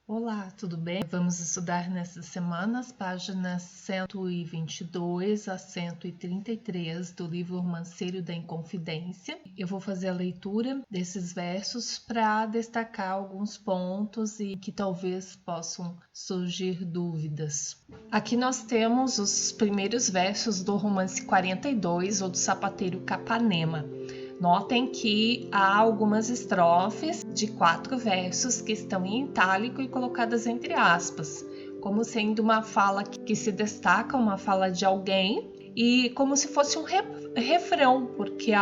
Olá, tudo bem? Vamos estudar nessas semanas páginas 122 a 133 do livro Romanceiro da Inconfidência. Eu vou fazer a leitura desses versos para destacar alguns pontos e que talvez possam surgir dúvidas. Aqui nós temos os primeiros versos do romance 42 ou do Sapateiro Capanema. Notem que há algumas estrofes de 4 versos que estão em itálico e colocadas entre aspas, como sendo uma fala que se destaca, uma fala de alguém, e como se fosse um refrão, porque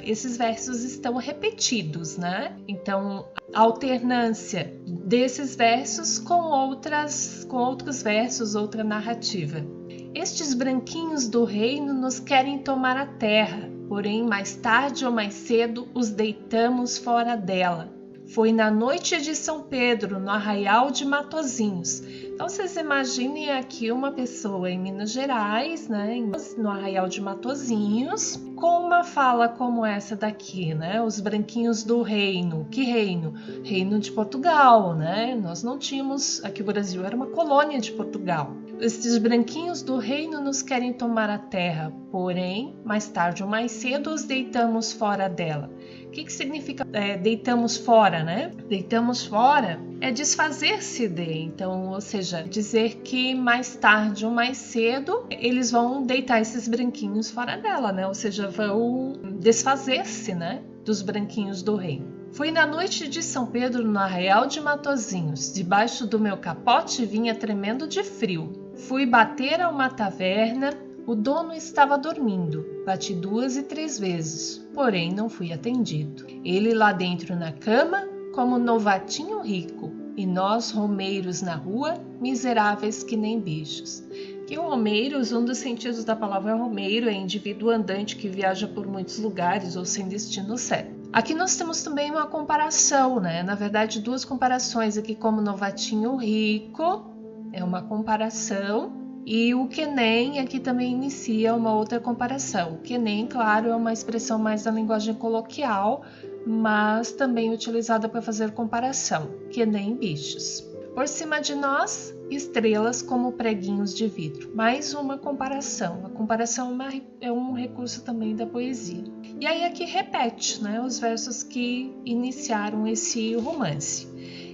esses versos estão repetidos, né? Então, a alternância desses versos com outros versos, outra narrativa. Estes branquinhos do reino nos querem tomar a terra, porém mais tarde ou mais cedo os deitamos fora dela. Foi na noite de São Pedro, no arraial de Matozinhos. Então vocês imaginem aqui uma pessoa em Minas Gerais, né, no arraial de Matozinhos, com uma fala como essa daqui, né? Os branquinhos do reino. Que reino? Reino de Portugal, né? Nós não tínhamos, aqui o Brasil era uma colônia de Portugal. Estes branquinhos do reino nos querem tomar a terra, porém, mais tarde ou mais cedo os deitamos fora dela. O que significa deitamos fora, né? Deitamos fora é desfazer-se de, então, ou seja, dizer que mais tarde ou mais cedo eles vão deitar esses branquinhos fora dela, né? Ou seja, vão desfazer-se, né, dos branquinhos do reino. Fui na noite de São Pedro no arraial de Matozinhos, debaixo do meu capote vinha tremendo de frio. Fui bater a uma taverna, o dono estava dormindo. Bati 2 e 3 vezes, porém não fui atendido. Ele lá dentro na cama, como novatinho rico, e nós, romeiros na rua, miseráveis que nem bichos. Que romeiros, um dos sentidos da palavra romeiro é indivíduo andante que viaja por muitos lugares ou sem destino certo. Aqui nós temos também uma comparação, né? Na verdade, 2 comparações aqui, como novatinho rico, é uma comparação, e o que nem aqui também inicia uma outra comparação. O que nem, claro, é uma expressão mais da linguagem coloquial, mas também utilizada para fazer comparação, que nem bichos. Por cima de nós, estrelas como preguinhos de vidro. Mais uma comparação. A comparação é um recurso também da poesia. E aí aqui repete, né, os versos que iniciaram esse romance.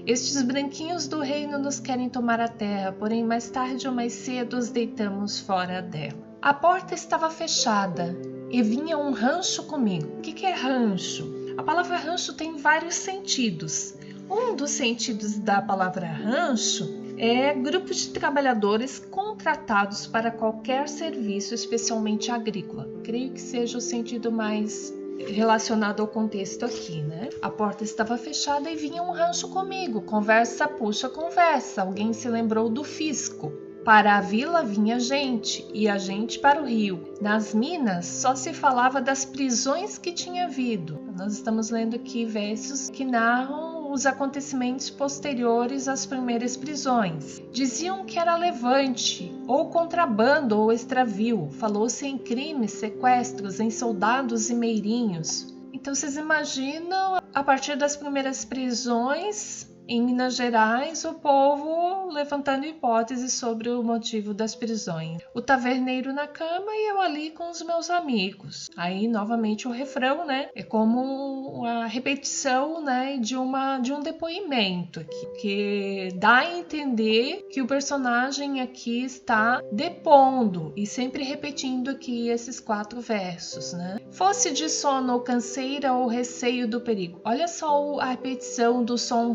Estes branquinhos do reino nos querem tomar a terra, porém mais tarde ou mais cedo os deitamos fora dela. A porta estava fechada e vinha um rancho comigo. O que é rancho? A palavra rancho tem vários sentidos. Um dos sentidos da palavra rancho é grupo de trabalhadores contratados para qualquer serviço, especialmente agrícola. Creio que seja o sentido mais relacionado ao contexto aqui, né? A porta estava fechada e vinha um rancho comigo. Conversa puxa conversa. Alguém se lembrou do fisco. Para a vila vinha gente, e a gente para o rio. Nas minas só se falava das prisões que tinha havido. Nós estamos lendo aqui versos que narram os acontecimentos posteriores às primeiras prisões. Diziam que era levante, ou contrabando ou extravio. Falou-se em crimes, sequestros, em soldados e meirinhos. Então vocês imaginam, a partir das primeiras prisões em Minas Gerais, o povo levantando hipóteses sobre o motivo das prisões. O taverneiro na cama e eu ali com os meus amigos. Aí, novamente, o refrão, né? É como a repetição, né, de um depoimento aqui, que dá a entender que o personagem aqui está depondo e sempre repetindo aqui esses 4 versos, né? Fosse de sono ou canseira ou receio do perigo. Olha só a repetição do som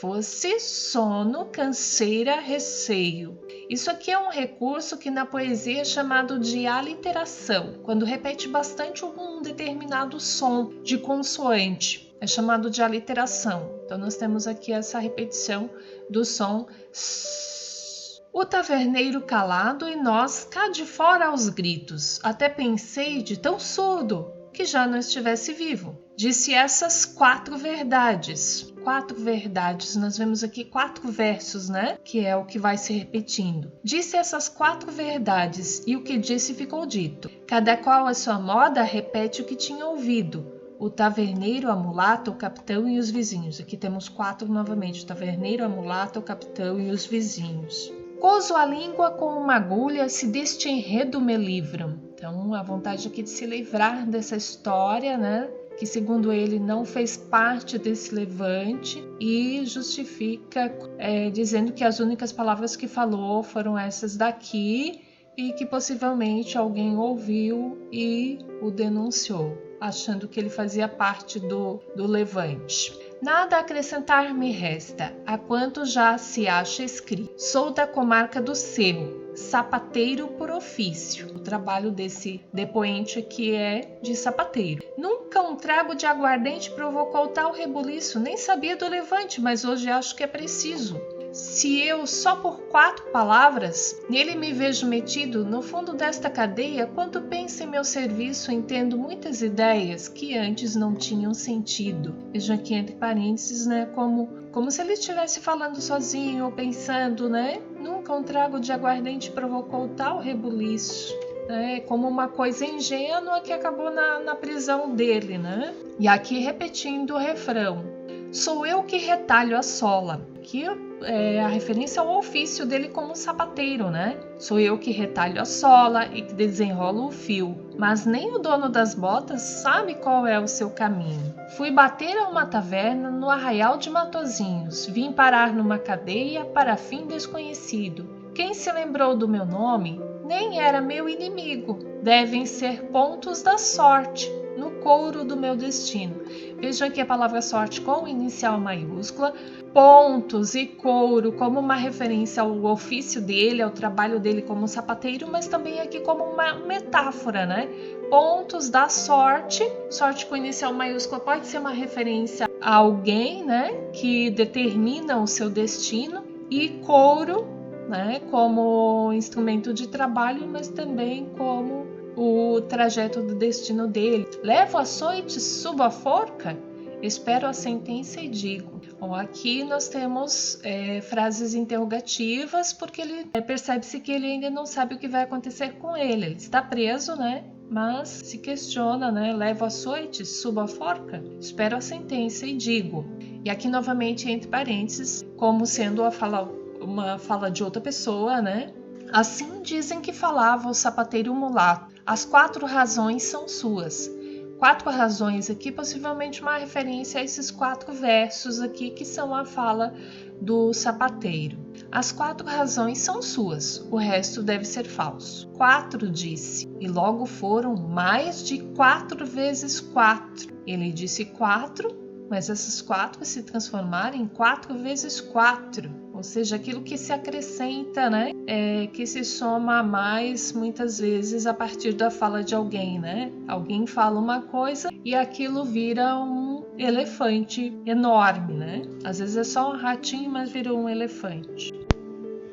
fosse sono, canseira, receio. Isso aqui é um recurso que na poesia é chamado de aliteração, quando repete bastante um determinado som de consoante. É chamado de aliteração. Então nós temos aqui essa repetição do som s. O taverneiro calado e nós cá de fora aos gritos. Até pensei de tão surdo que já não estivesse vivo. Disse essas 4 verdades. 4 verdades, nós vemos aqui 4 versos, né? Que é o que vai se repetindo. Disse essas 4 verdades, e o que disse ficou dito. Cada qual a sua moda repete o que tinha ouvido. o taverneiro, a mulata, o capitão e os vizinhos. Aqui temos 4 novamente: o taverneiro, a mulata, o capitão e os vizinhos. Coso a língua com uma agulha, se deste enredo me livro. Então, a vontade aqui de se livrar dessa história, né? Que segundo ele não fez parte desse levante, e justifica dizendo que as únicas palavras que falou foram essas daqui, e que possivelmente alguém ouviu e o denunciou, achando que ele fazia parte do levante. Nada a acrescentar me resta, a quanto já se acha escrito. Sou da comarca do Cerro, sapateiro por ofício. O trabalho desse depoente aqui é de sapateiro. Nunca um trago de aguardente provocou tal rebuliço, nem sabia do levante, mas hoje acho que é preciso. Se eu, só por 4 palavras, nele me vejo metido, no fundo desta cadeia, quando penso em meu serviço, entendo muitas ideias que antes não tinham sentido. Veja aqui entre parênteses, né, como se ele estivesse falando sozinho ou pensando, né? Nunca um trago de aguardente provocou tal rebuliço. Como uma coisa ingênua que acabou na prisão dele, né? E aqui repetindo o refrão: sou eu que retalho a sola. Aqui a referência ao ofício dele como sapateiro, né? Sou eu que retalho a sola e que desenrolo o fio, mas nem o dono das botas sabe qual é o seu caminho. Fui bater a uma taverna no arraial de Matozinhos, vim parar numa cadeia para fim desconhecido. Quem se lembrou do meu nome nem era meu inimigo, devem ser pontos da sorte no couro do meu destino. Vejam aqui a palavra sorte com inicial maiúscula, pontos e couro como uma referência ao ofício dele, ao trabalho dele como sapateiro, mas também aqui como uma metáfora, né? Pontos da sorte, sorte com inicial maiúscula pode ser uma referência a alguém, né, que determina o seu destino, e couro, né, como instrumento de trabalho, mas também como o trajeto do destino dele. Levo açoite, subo a forca, espero a sentença e digo. Bom, aqui nós temos frases interrogativas, porque ele percebe-se que ele ainda não sabe o que vai acontecer com ele. Ele está preso, né? Mas se questiona, né? Levo açoite, subo a forca, espero a sentença e digo. E aqui novamente entre parênteses, como sendo uma fala de outra pessoa, né? Assim dizem que falava o sapateiro mulato. As 4 razões são suas. 4 razões aqui, possivelmente uma referência a esses 4 versos aqui, que são a fala do sapateiro. As 4 razões são suas, o resto deve ser falso. 4 disse, e logo foram mais de 4 vezes 4. Ele disse 4, mas essas 4 se transformaram em 4 vezes 4. Ou seja, aquilo que se acrescenta, né? Que se soma a mais, muitas vezes, a partir da fala de alguém, né? Alguém fala uma coisa e aquilo vira um elefante enorme, né? Às vezes é só um ratinho, mas virou um elefante.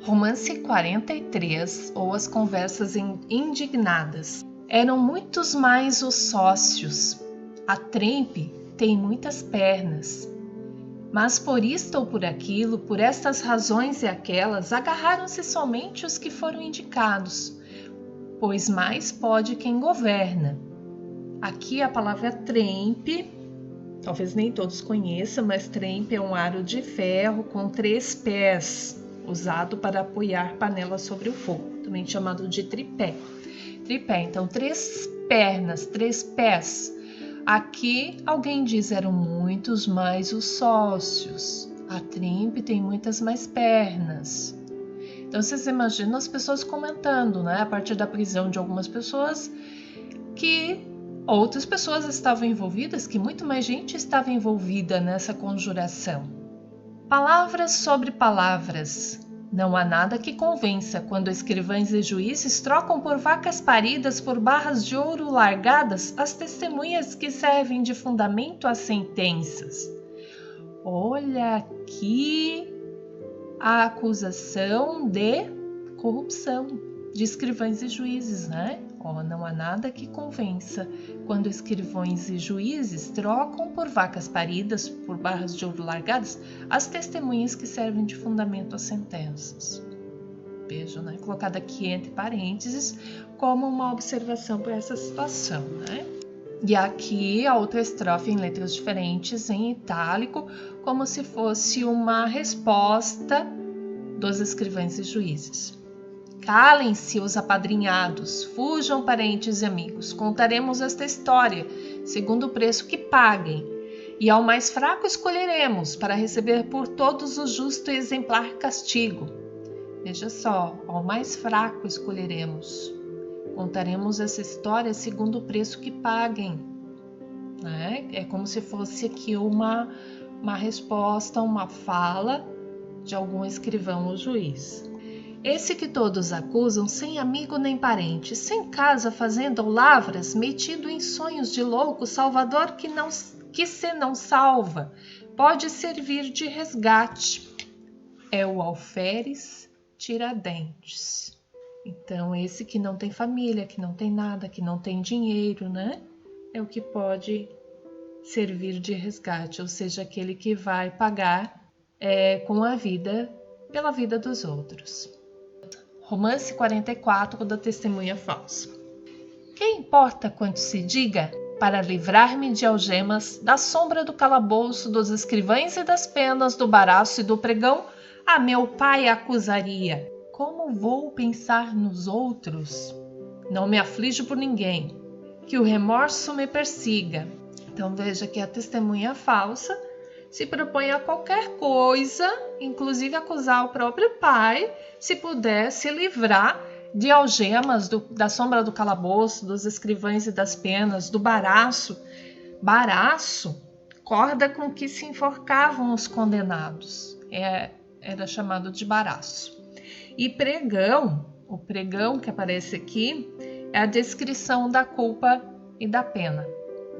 Romance 43, ou As Conversas Indignadas. Eram muitos mais os sócios. A trempe tem muitas pernas. Mas por isto ou por aquilo, por estas razões e aquelas, agarraram-se somente os que foram indicados, pois mais pode quem governa. Aqui a palavra trempe, talvez nem todos conheçam, mas trempe é um aro de ferro com 3 pés, usado para apoiar panelas sobre o fogo, também chamado de tripé. Tripé, então 3 pernas, 3 pés. Aqui alguém diz eram muitos mais os sócios. A trempe tem muitas mais pernas. Então vocês imaginam as pessoas comentando, né, a partir da prisão de algumas pessoas, que outras pessoas estavam envolvidas, que muito mais gente estava envolvida nessa conjuração. Palavras sobre palavras. Não há nada que convença quando escrivães e juízes trocam por vacas paridas, por barras de ouro largadas, as testemunhas que servem de fundamento às sentenças. Olha aqui a acusação de corrupção de escrivães e juízes, né? Não há nada que convença quando escrivães e juízes trocam por vacas paridas, por barras de ouro largadas, as testemunhas que servem de fundamento às sentenças. Vejo, né? Colocado aqui entre parênteses como uma observação para essa situação, né? E aqui a outra estrofe em letras diferentes, em itálico, como se fosse uma resposta dos escrivães e juízes. Calem-se os apadrinhados, fujam parentes e amigos, contaremos esta história, segundo o preço que paguem, e ao mais fraco escolheremos, para receber por todos o justo e exemplar castigo. Veja só, ao mais fraco escolheremos, contaremos essa história segundo o preço que paguem. É como se fosse aqui uma resposta, uma fala de algum escrivão ou juiz. Esse que todos acusam, sem amigo nem parente, sem casa, fazenda ou lavras, metido em sonhos de louco, salvador que se não salva, pode servir de resgate. É o alferes Tiradentes. Então, esse que não tem família, que não tem nada, que não tem dinheiro, né? É o que pode servir de resgate, ou seja, aquele que vai pagar com a vida, pela vida dos outros. Romance 44 da Testemunha Falsa. Que importa quanto se diga, para livrar-me de algemas, da sombra do calabouço, dos escrivães e das penas, do baraço e do pregão, a meu pai acusaria. Como vou pensar nos outros? Não me aflijo por ninguém, que o remorso me persiga. Então veja que a testemunha falsa se propõe a qualquer coisa, inclusive acusar o próprio pai, se puder se livrar de algemas, da sombra do calabouço, dos escrivães e das penas, do baraço. Baraço, corda com que se enforcavam os condenados. Era chamado de baraço. E pregão, o pregão que aparece aqui, é a descrição da culpa e da pena.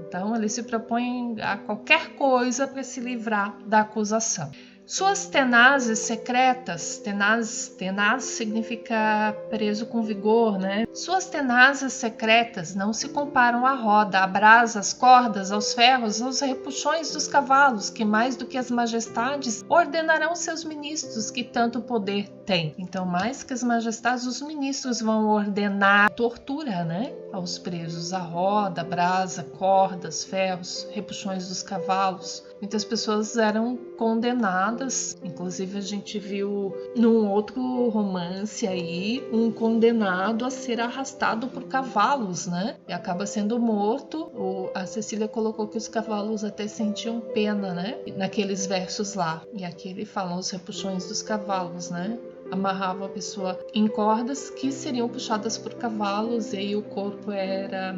Então, ele se propõe a qualquer coisa para se livrar da acusação. Suas tenazes secretas, tenaz significa preso com vigor, né? Suas tenazes secretas não se comparam à roda, à brasa, às cordas, aos ferros, aos repuxões dos cavalos, que mais do que as majestades ordenarão seus ministros, que tanto poder têm. Então, mais que as majestades, os ministros vão ordenar tortura, né? Aos presos, a roda, brasa, cordas, ferros, repuxões dos cavalos. Muitas pessoas eram condenadas, inclusive a gente viu num outro romance aí, um condenado a ser arrastado por cavalos, né? E acaba sendo morto. A Cecília colocou que os cavalos até sentiam pena, né? Naqueles versos lá. E aqui ele fala os repuxões dos cavalos, né? Amarrava a pessoa em cordas que seriam puxadas por cavalos e aí o corpo era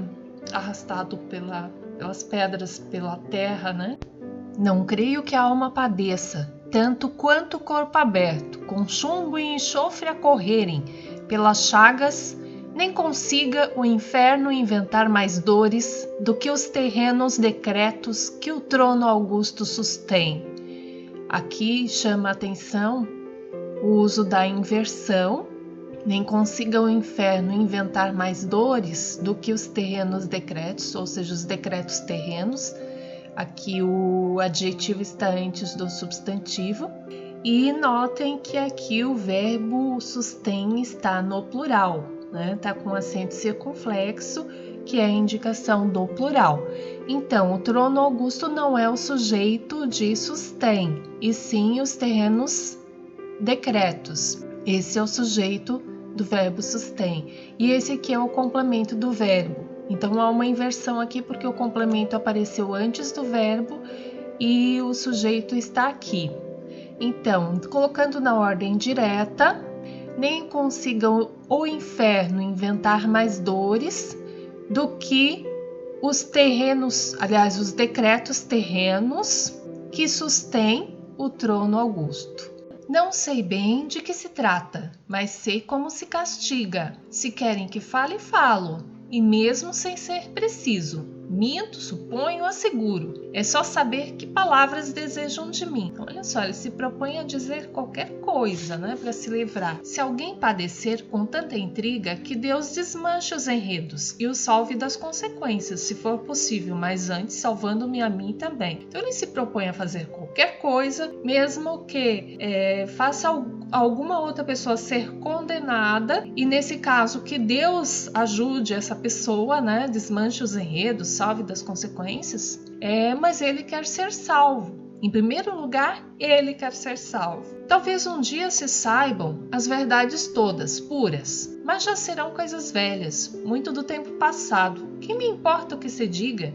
arrastado pelas pedras, pela terra, né? Não creio que a alma padeça, tanto quanto o corpo aberto, com chumbo e enxofre a correrem pelas chagas, nem consiga o inferno inventar mais dores do que os terrenos decretos que o trono augusto sustém. Aqui chama a atenção o uso da inversão, nem consiga o inferno inventar mais dores do que os terrenos decretos, ou seja, os decretos terrenos. Aqui o adjetivo está antes do substantivo. E notem que aqui o verbo sustém está no plural, né? Está com acento circunflexo, que é a indicação do plural. Então, o trono augusto não é o sujeito de sustém, e sim os terrenos decretos. Esse é o sujeito do verbo sustém. E esse aqui é o complemento do verbo. Então há uma inversão aqui porque o complemento apareceu antes do verbo e o sujeito está aqui. Então, colocando na ordem direta, nem consigam o inferno inventar mais dores do que os terrenos, aliás, os decretos terrenos que sustêm o trono augusto. Não sei bem de que se trata, mas sei como se castiga. Se querem que fale, falo, e mesmo sem ser preciso. Minto, suponho, asseguro. É só saber que palavras desejam de mim. Então, olha só, ele se propõe a dizer qualquer coisa, né, para se livrar. Se alguém padecer com tanta intriga, que Deus desmanche os enredos e o salve das consequências, se for possível, mas antes salvando-me a mim também. Então, ele se propõe a fazer qualquer coisa, mesmo que faça alguma outra pessoa ser condenada, e nesse caso que Deus ajude essa pessoa, né? Desmanche os enredos, salve das consequências, mas ele quer ser salvo. Em primeiro lugar, ele quer ser salvo. Talvez um dia se saibam as verdades todas, puras, mas já serão coisas velhas, muito do tempo passado. Que me importa o que se diga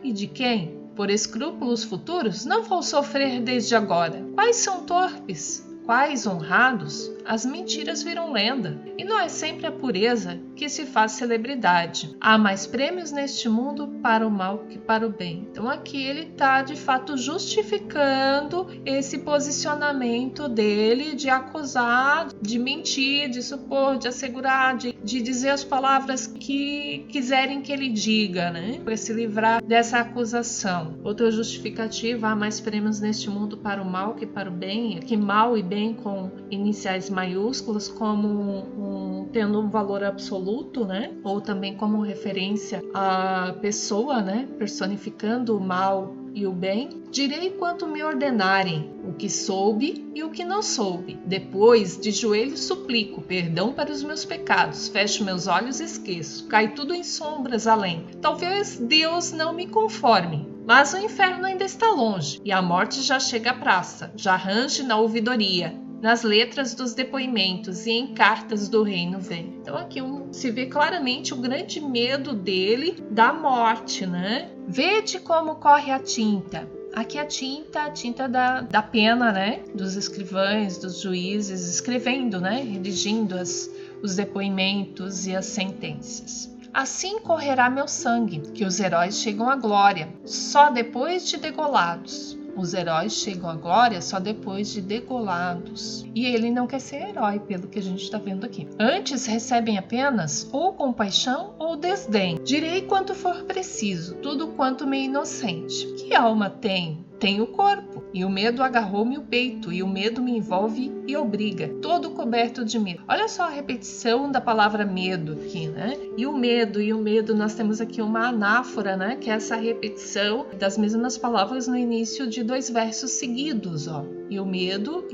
e de quem? Por escrúpulos futuros, não vou sofrer desde agora. Quais são torpes? Quais honrados? As mentiras viram lenda, e não é sempre a pureza que se faz celebridade. Há mais prêmios neste mundo para o mal que para o bem. Então aqui ele está de fato justificando esse posicionamento dele de acusar, de mentir, de supor, de assegurar, de dizer as palavras que quiserem que ele diga, né? Para se livrar dessa acusação. Outra justificativa: há mais prêmios neste mundo para o mal que para o bem. Aqui mal e bem com iniciais maiúsculas, como tendo um valor absoluto, né? Ou também como referência à pessoa, né? Personificando o mal e o bem. Direi quanto me ordenarem, o que soube e o que não soube. Depois, de joelhos suplico perdão para os meus pecados. Fecho meus olhos e esqueço. Cai tudo em sombras além. Talvez Deus não me conforme, mas o inferno ainda está longe, e a morte já chega à praça, já range na ouvidoria, nas letras dos depoimentos e em cartas do reino vem. Então aqui se vê claramente o grande medo dele da morte, né? Vede como corre a tinta. Aqui a tinta da pena, né? Dos escrivães, dos juízes, escrevendo, né? Redigindo os depoimentos e as sentenças. Assim correrá meu sangue, que os heróis chegam à glória, só depois de degolados. Os heróis chegam à glória só depois de degolados. E ele não quer ser herói, pelo que a gente está vendo aqui. Antes recebem apenas ou compaixão ou desdém. Direi quanto for preciso, tudo quanto me é inocente. Que alma tem? Tem o corpo, e o medo agarrou-me o peito, e o medo me envolve e obriga, todo coberto de medo. Olha só a repetição da palavra medo aqui, né? E o medo, nós temos aqui uma anáfora, né? Que é essa repetição das mesmas palavras no início de 2 versos seguidos, ó. E o medo,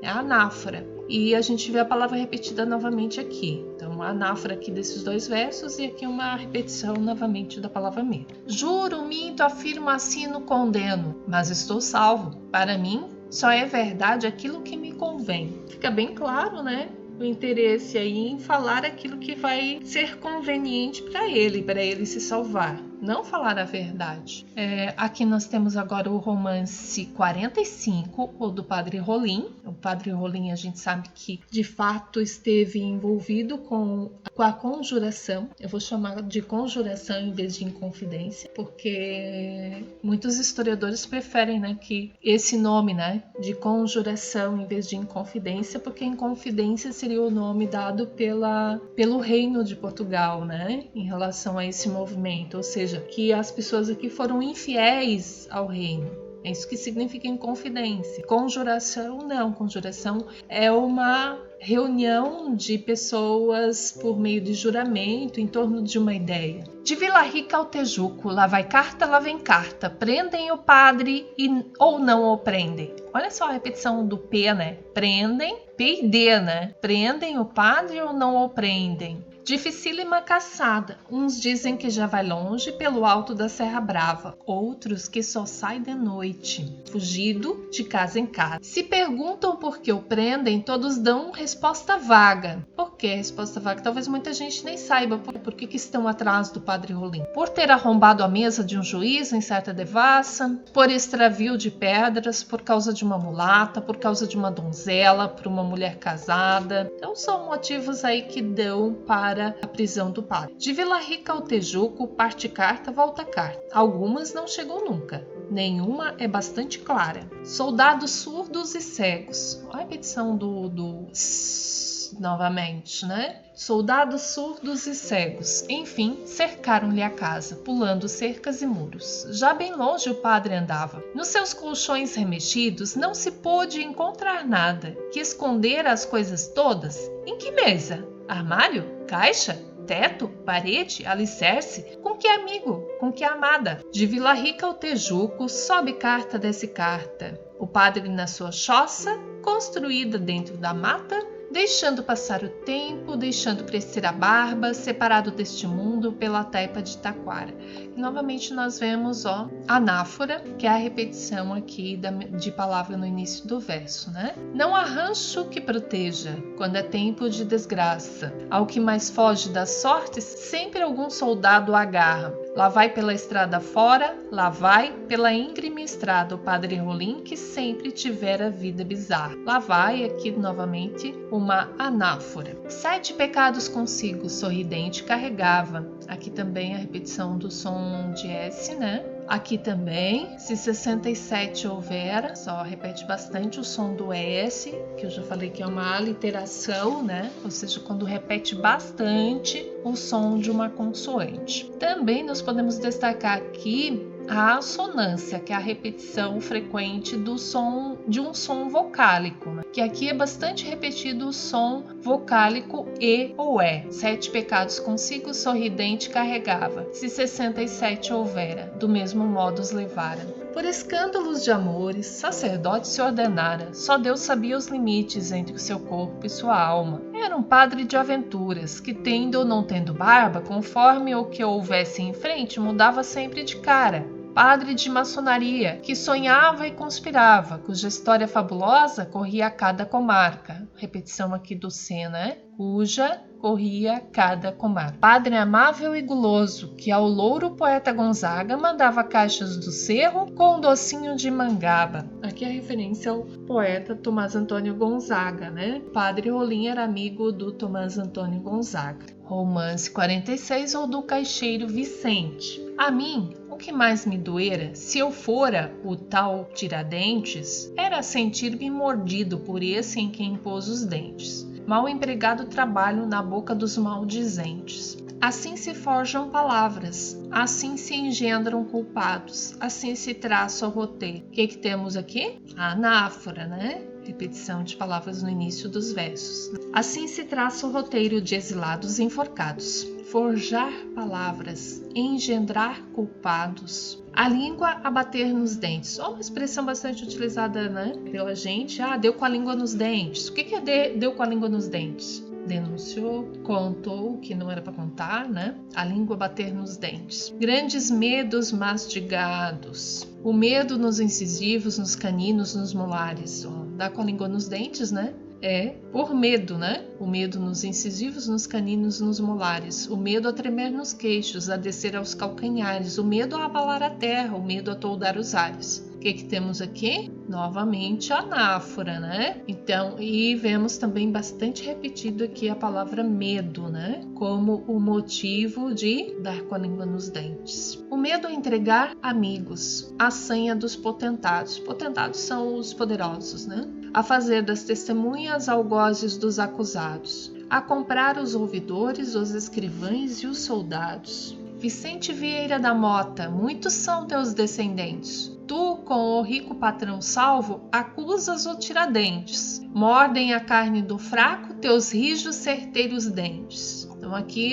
é a anáfora. E a gente vê a palavra repetida novamente aqui. Então, a anáfora aqui desses 2 versos e aqui uma repetição novamente da palavra medo. Juro, minto, afirmo, assino, condeno, mas estou salvo. Para mim, só é verdade aquilo que me convém. Fica bem claro, né? O interesse aí em falar aquilo que vai ser conveniente para ele se salvar. Não falar a verdade. Aqui nós temos agora o romance 45, o do Padre Rolim. O Padre Rolim, a gente sabe que de fato esteve envolvido com a conjuração. Eu vou chamar de conjuração em vez de inconfidência, porque muitos historiadores preferem, né, que esse nome, né, de conjuração em vez de inconfidência, porque inconfidência seria o nome dado pelo reino de Portugal, né, em relação a esse movimento, ou seja, que as pessoas aqui foram infiéis ao reino. É isso que significa inconfidência. Conjuração, não. Conjuração é uma reunião de pessoas por meio de juramento em torno de uma ideia. De Vila Rica ao Tejuco, lá vai carta, lá vem carta. Prendem o padre ou não o prendem. Olha só a repetição do P, né? Prendem, P e D, né? Prendem o padre ou não o prendem. Dificílima caçada. Uns dizem que já vai longe pelo alto da Serra Brava, outros que só sai de noite, fugido de casa em casa. Se perguntam por que o prendem, todos dão resposta vaga. Por que resposta vaga? Talvez muita gente nem saiba por que estão atrás do Padre Rolim. Por ter arrombado a mesa de um juiz em certa devassa, por extravio de pedras, por causa de uma mulata, por causa de uma donzela, por uma mulher casada. Então são motivos aí que dão para a prisão do padre. De Vila Rica ao Tejuco, parte carta, volta carta. Algumas não chegam nunca. Nenhuma é bastante clara. Soldados surdos e cegos. Olha a repetição do novamente, né? Soldados surdos e cegos, enfim, cercaram-lhe a casa, pulando cercas e muros. Já bem longe o padre andava. Nos seus colchões remexidos não se pôde encontrar nada. Que escondera as coisas todas? Em que mesa? Armário? Caixa? Teto? Parede? Alicerce? Com que amigo? Com que amada? De Vila Rica ao Tejuco, sobe carta, desce carta. O padre na sua choça construída dentro da mata, deixando passar o tempo, deixando crescer a barba, separado deste mundo pela taipa de taquara. E novamente nós vemos anáfora, que é a repetição aqui de palavra no início do verso, né? Não há rancho que proteja, quando é tempo de desgraça. Ao que mais foge das sortes, sempre algum soldado agarra. Lá vai pela estrada fora, lá vai pela íngreme estrada o padre Rolim, que sempre tivera vida bizarra. Lá vai, aqui novamente, uma anáfora. 7 pecados consigo, sorridente carregava. Aqui também a repetição do som de S, né? Aqui também, se 67 houvera, só repete bastante o som do S, que eu já falei que é uma aliteração, né? Ou seja, quando repete bastante o som de uma consoante. Também nós podemos destacar aqui a assonância, que é a repetição frequente de um som vocálico, né? Que aqui é bastante repetido o som vocálico E ou E. 7 pecados consigo, sorridente carregava. Se 67 houvera, do mesmo modo os levara. Por escândalos de amores, sacerdote se ordenara. Só Deus sabia os limites entre o seu corpo e sua alma. Era um padre de aventuras, que tendo ou não tendo barba, conforme o que houvesse em frente, mudava sempre de cara. Padre de maçonaria, que sonhava e conspirava, cuja história fabulosa corria a cada comarca. Repetição aqui do C, né? Cuja corria cada comarca. Padre amável e guloso, que ao louro poeta Gonzaga mandava caixas do cerro com um docinho de mangaba. Aqui a referência ao poeta Tomás Antônio Gonzaga, né? Padre Rolim era amigo do Tomás Antônio Gonzaga. Romance 46 ou do caixeiro Vicente. A mim, o que mais me doera, se eu fora o tal Tiradentes, era sentir-me mordido por esse em quem pôs os dentes. Mal empregado trabalho na boca dos maldizentes. Assim se forjam palavras, assim se engendram culpados, assim se traça o roteiro. O que temos aqui? A anáfora, né? Repetição de palavras no início dos versos. Assim se traça o roteiro de exilados e enforcados. Forjar palavras, engendrar culpados. A língua a bater nos dentes. Uma expressão bastante utilizada, né, pela gente. Deu com a língua nos dentes. O que é deu com a língua nos dentes? Denunciou, contou o que não era para contar, né? A língua bater nos dentes. Grandes medos mastigados. O medo nos incisivos, nos caninos, nos molares. Dá com a língua nos dentes, né? É por medo, né? O medo nos incisivos, nos caninos, nos molares. O medo a tremer nos queixos, a descer aos calcanhares. O medo a abalar a terra, o medo a toldar os ares. O que temos aqui? Novamente a anáfora, né? Então, e vemos também bastante repetido aqui a palavra medo, né? Como o motivo de dar com a língua nos dentes. O medo a entregar amigos, a senha dos potentados. Potentados são os poderosos, né? A fazer das testemunhas algozes dos acusados. A comprar os ouvidores, os escrivães e os soldados. Vicente Vieira da Mota, muitos são teus descendentes. Tu, com o rico patrão salvo, acusas o Tiradentes. Mordem a carne do fraco teus rijos certeiros dentes. Então aqui,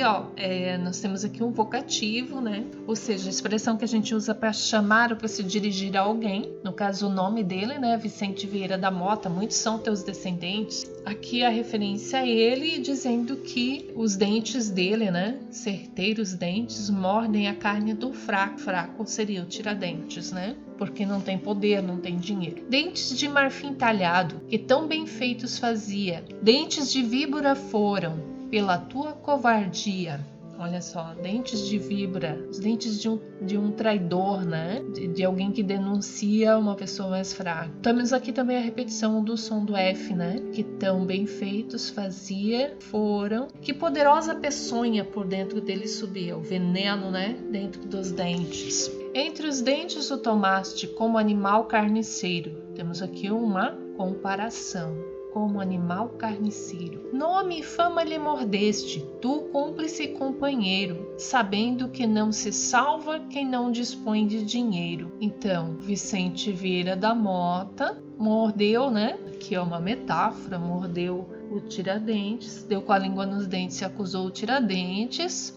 nós temos aqui um vocativo, né? Ou seja, a expressão que a gente usa para chamar ou para se dirigir a alguém. No caso, o nome dele, né? Vicente Vieira da Mota, muitos são teus descendentes. Aqui a referência a ele dizendo que os dentes dele, né? Certeiros dentes, mordem a carne do fraco. Fraco seria o Tiradentes, né? Porque não tem poder, não tem dinheiro. Dentes de marfim talhado, que tão bem feitos fazia. Dentes de víbora foram, pela tua covardia. Olha só, dentes de víbora, os dentes de um traidor, né? De alguém que denuncia uma pessoa mais fraca. Temos aqui também a repetição do som do F, né? Que tão bem feitos fazia, foram. Que poderosa peçonha por dentro dele subia, o veneno, né? Dentro dos dentes. Entre os dentes o tomaste como animal carniceiro. Temos aqui uma comparação. Como animal carniceiro. Nome e fama lhe mordeste, tu cúmplice e companheiro, sabendo que não se salva quem não dispõe de dinheiro. Então, Vicente Vieira da Mota mordeu, né? Que é uma metáfora, mordeu o Tiradentes, deu com a língua nos dentes e acusou o Tiradentes.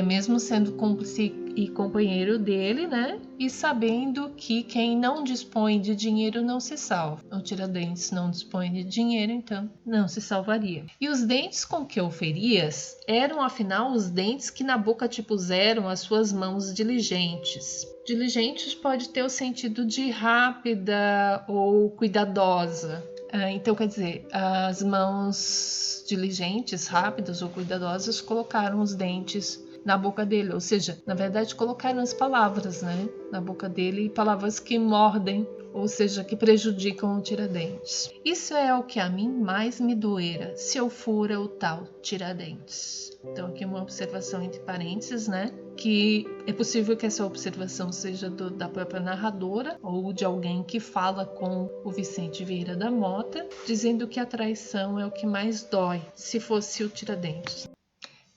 Mesmo sendo cúmplice e companheiro dele, né? E sabendo que quem não dispõe de dinheiro não se salva. O Tiradentes não dispõe de dinheiro, então não se salvaria. E os dentes com que o ferias eram, afinal, os dentes que na boca te puseram as suas mãos diligentes. Diligentes pode ter o sentido de rápida ou cuidadosa. Então, quer dizer, as mãos diligentes, rápidas ou cuidadosas colocaram os dentes na boca dele, ou seja, na verdade colocaram as palavras, né, na boca dele, palavras que mordem, ou seja, que prejudicam o Tiradentes. Isso é o que a mim mais me doera, se eu fora o tal Tiradentes. Então aqui uma observação entre parênteses, né, que é possível que essa observação seja da própria narradora ou de alguém que fala com o Vicente Vieira da Mota, dizendo que a traição é o que mais dói, se fosse o Tiradentes.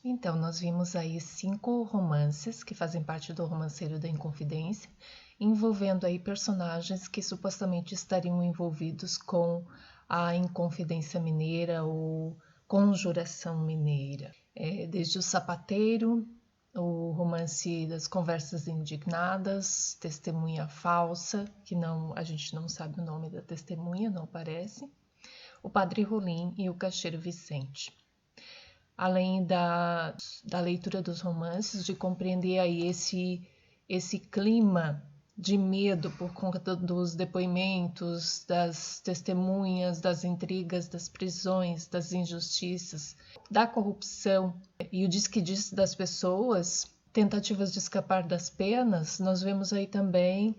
Então, nós vimos aí 5 romances que fazem parte do Romanceiro da Inconfidência, envolvendo aí personagens que supostamente estariam envolvidos com a Inconfidência Mineira ou Conjuração Mineira. Desde o Sapateiro, o romance das Conversas Indignadas, Testemunha Falsa, que a gente não sabe o nome da testemunha, não parece, o Padre Rolim e o Caixeiro Vicente. Além da leitura dos romances, de compreender aí esse clima de medo por conta dos depoimentos, das testemunhas, das intrigas, das prisões, das injustiças, da corrupção e o diz-que-diz das pessoas, tentativas de escapar das penas, nós vemos aí também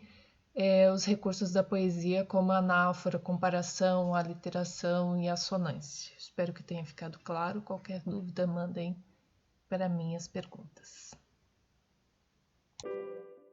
os recursos da poesia como a anáfora, comparação, aliteração e assonância. Espero que tenha ficado claro. Qualquer dúvida, mandem para mim as perguntas.